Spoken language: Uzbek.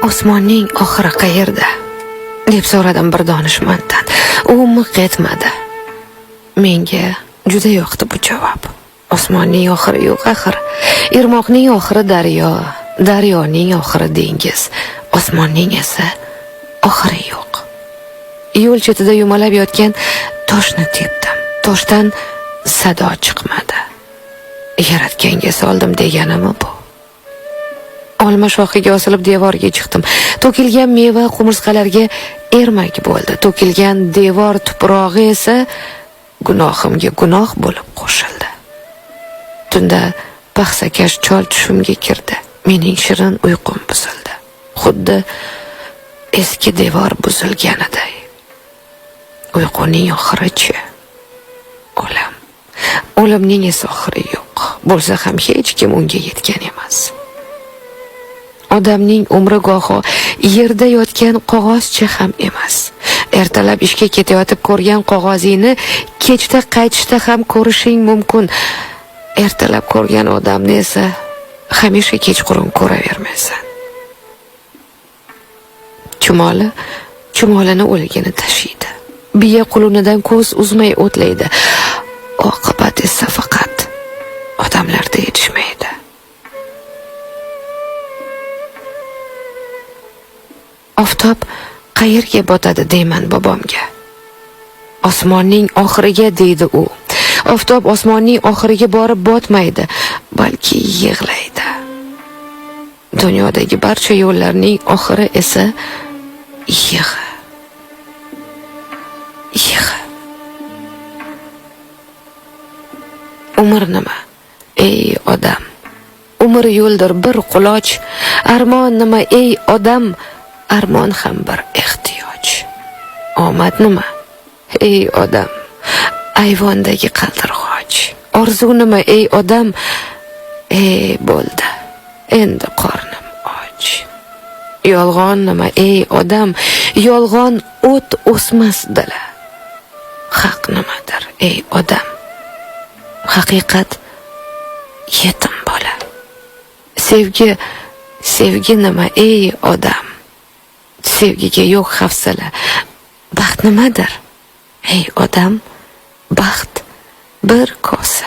Osmonning oxiri qayerda? deb so'radim bir donishmanddan. U miq etmadi. Menga juda yoqdi bu javob. Osmonning oxiri yo'q axir. Irmoqning oxiri daryo, daryoning oxiri dengiz, osmonning esa oxiri yo'q. Yo'l chetida yumalab yotgan toshni tepdim. Toshdan sado chiqmadi. Yaratganga soldim deganimi bu? Olma shoxiga osilib devorga chiqdim. To'kilgan meva qumursqalarga ermak bo'ldi. To'kilgan devor tuprog'i esa gunohimga gunoh bo'lib qo'shildi. Tunda paxsakash chol tushimga kirdi. Mening shirin uyqum buzildi. Xuddi eski devor buzilganiday. Uyquning oxirichi o'lim. O'limning esa oxiri yo'q. Bo'lsa ham hech kim unga yetgan emas. Odamning umri goho yerda yotgan qog'ozcha ham emas. Ertalab ishga ketayotib ko'rgan qog'ozingni kechda qaytishda ham ko'rishing mumkin. Ertalab ko'rgan odamni esa hamisha kechqurun ko'ravermaysan. Chumolini o'ligini tashiydi. Biya qulunidan ko'z uzmay o'tlaydi. Oqibat esa faqat odamlarda yetishmaydi. Oftob qayerga botadi deyman bobomga. Osmonning oxiriga deydi u. Oftob osmonning oxiriga borib botmaydi, balki yig'laydi. Dunyodagi barcha yo'llarning oxiri esa yig'i. Umr nima? Ey odam. Umr yo'ldir bir quloch. Armon nima? Ey odam. Armon ham bir ehtiyoj. Omad nima? Ey odam. Ayvondagi qaldirg'och. Orzu nima? Ey odam. Bo'ldi. Endi qornim och. Yolg'on nima? Ey odam. Yolg'on o't o'smas dala. Haq nimadir? Ey odam. Haqiqat yetim bola. Sevgi nima? Ey odam. Sevgiga yo'q hafsala. Baxt nimadir? Ey odam, baxt bir kosa